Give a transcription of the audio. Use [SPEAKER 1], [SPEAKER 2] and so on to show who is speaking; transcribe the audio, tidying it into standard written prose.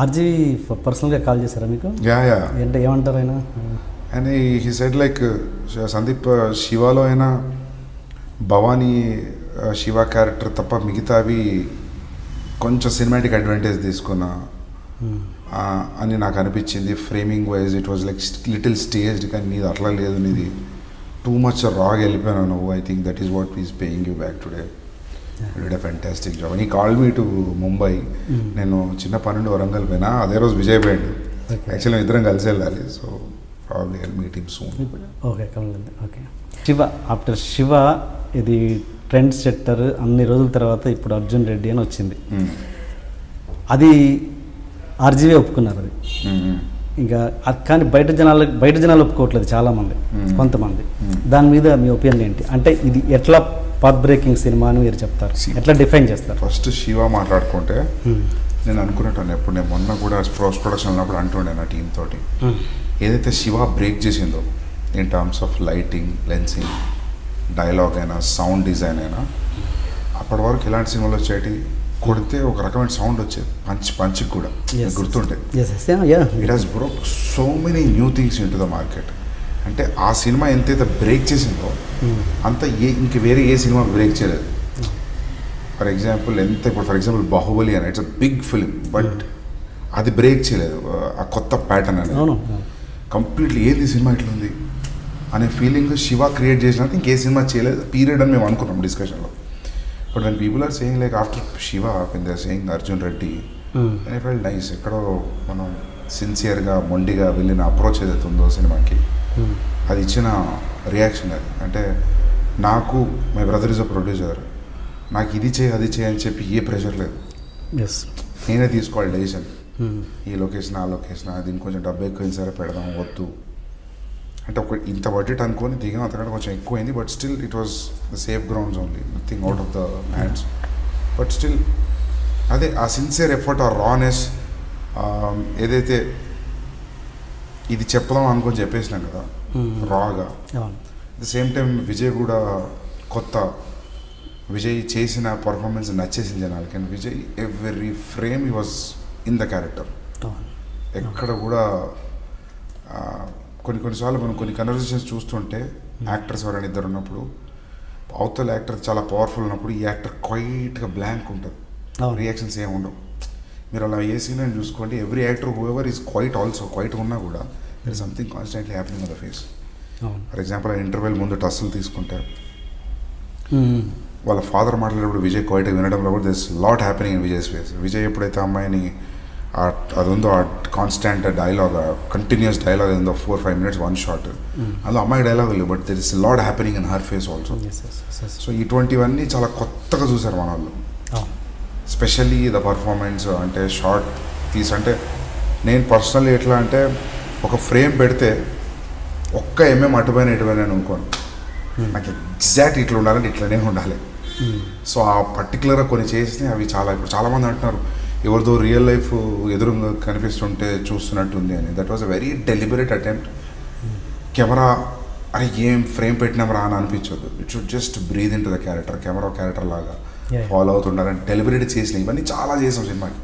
[SPEAKER 1] RG పర్సనల్గా call చేశారా మీకు? అంటే ఏమంటారు ఆయన?
[SPEAKER 2] And he said like Sandeep శివాలో అయినా భవానీ శివ క్యారెక్టర్ తప్ప మిగతావి కొంచెం సినిమాటిక్ అడ్వాంటేజ్ తీసుకున్నా అని నాకు అనిపించింది. Framing wise it was like little staged, కానీ నీది అట్లా లేదు, నీది టూ మచ్ రాగా వెళ్ళిపోయాను నువ్వు. I think that is what is paying you back today. Did a fantastic job. ఈ కాల్ మీ టు ముంబై. నేను చిన్న పన్నెండు వరంగల్ పోయినా, అదే రోజు విజయ్ పోయాడు. యాక్చువల్లీ ఇద్దరం కలిసి వెళ్ళాలి. So probably I'll meet him soon.
[SPEAKER 1] Okay okay. Shiva after Shiva ఇది ట్రెండ్ సెట్టర్ అన్ని రోజుల తర్వాత ఇప్పుడు అర్జున్ రెడ్డి అని వచ్చింది. అది ఆర్జీవే ఒప్పుకున్నారు అది. ఇంకా కానీ బయట జనాలు ఒప్పుకోవట్లేదు చాలామంది, కొంతమంది. దాని మీద మీ ఒపీనియన్ ఏంటి? అంటే ఇది ఎట్లా పాత్ బ్రేకింగ్ సినిమా అని మీరు చెప్తారు, ఎట్లా డిఫైన్ చేస్తారు?
[SPEAKER 2] ఫస్ట్ శివ మాట్లాడుకుంటే నేను అనుకున్నట్టు ఎప్పుడు, నేను మొన్న కూడా పోస్ట్ ప్రొడక్షన్ ఉన్నప్పుడు అంటుండే నా టీమ్ తోటి, ఏదైతే శివ బ్రేక్ చేసిందో in terms of lighting, lensing, dialogue అయినా, సౌండ్ డిజైన్ అయినా, అప్పటి వరకు ఇలాంటి సినిమాలు వచ్చేటి కొడితే ఒక రకమైన సౌండ్ వచ్చేది, పంచ్కి కూడా గుర్తుంటే. It has broke so many new things in to the market. అంటే ఆ సినిమా ఎంతైతే బ్రేక్ చేసిందో అంత ఇంక వేరే ఏ సినిమా బ్రేక్ చేయలేదు. For example for example Baahubali అని, it's a big film, but అది బ్రేక్ చేయలేదు ఆ కొత్త ప్యాటర్న్ అనేది. కంప్లీట్లీ ఏంది సినిమా ఇట్లుంది అనే ఫీలింగ్ శివ క్రియేట్ చేసినంత ఇంకే సినిమా చేయలేదు పీరియడ్ అని మేము అనుకున్నాం డిస్కషన్లో. But when people are saying like after Siva, when they are saying Arjun Reddy, I felt nice. ఎక్కడో మనం సిన్సియర్గా మొండిగా వెళ్ళిన అప్రోచ్ ఏదైతే ఉందో సినిమాకి, అది ఇచ్చిన రియాక్షన్ అది. అంటే నాకు my brother is a producer, నాకు ఇది చేయి అది చేయి అని చెప్పి ఏ ప్రెషర్ లేదు, నేనే తీసుకోవాలి డెసిషన్. ఈ లొకేషన్ ఆ లొకేషన్, దీనికి కొంచెం డబ్బు ఎక్కువైంది, సరే పెడదాం, వద్దు అంటే ఒక ఇంత బడ్జెట్ అనుకొని దిగాం, అంతకంటే కొంచెం ఎక్కువైంది. But still it was the safe grounds only, nothing out of the hands. But still అదే ఆ సిన్సియర్ ఎఫర్ట్, ఆ రానెస్, ఏదైతే ఇది చెప్దాం అనుకొని చెప్పేసినాం కదా రాగా. ద సేమ్ టైం విజయ్ కూడా కొత్త, విజయ్ చేసిన పర్ఫార్మెన్స్ నచ్చేసింది జనాలకి. And Vijay every frame he was in the character. ఎక్కడ కూడా కొన్నిసార్లు మనం కొన్ని కన్వర్సేషన్స్ చూస్తుంటే యాక్టర్స్ ఎవరైనా ఇద్దరు ఉన్నప్పుడు, అవతల యాక్టర్ చాలా పవర్ఫుల్ ఉన్నప్పుడు ఈ యాక్టర్ క్వైట్గా బ్లాంక్ ఉంటుంది, రియాక్షన్స్ ఏమి ఉండవు. మీరు అలా ఏ సీన్ అని చూసుకోండి, every actor whoever is quiet also, quiet ఉన్నా కూడా there is something constantly happening on the face. For example ఆ ఇంటర్వెల్ ముందు టస్సులు తీసుకుంటే వాళ్ళ ఫాదర్ మాట్లాడేటప్పుడు విజయ్ క్వైట్గా వినడంలో కూడా there is lot happening in Vijay's face. Vijay ఎప్పుడైతే అమ్మాయిని అది ఉందో ఆ కాన్స్టాంట్ డైలాగ్, కంటిన్యూస్ డైలాగ్ ఉందో 4-5 minutes వన్ షాట్, అందులో అమ్మాయి డైలాగ్ లేదు, but there is lot happening in her face also. So ఇటువంటివన్నీ చాలా కొత్తగా చూసారు మన వాళ్ళు. స్పెషల్లీ ద పర్ఫార్మెన్స్, అంటే షార్ట్ అంటే నేను పర్సనల్లీ ఎట్లా అంటే ఒక ఫ్రేమ్ పెడితే ఒక్క అటుపైన అనుకోను, నాకు ఎగ్జాక్ట్ ఇట్లా ఉండాలంటే ఇట్లనే ఉండాలి. సో ఆ పర్టికులర్గా కొన్ని చేసినాయి అవి చాలా. ఇప్పుడు చాలామంది అంటున్నారు ఎవరిదో రియల్ లైఫ్ ఎదురుగా కనిపిస్తుంటే చూస్తున్నట్టుంది అని. That was a very deliberate attempt. Camera అరే ఏం ఫ్రేమ్ పెట్టినామరా అని అనిపించదు, it should just breathe in to the character, camera character లాగా ఫాలో అవుతుండాలని డెలిబరేట్ చేసినాయి. ఇవన్నీ చాలా చేసాం సినిమాకి.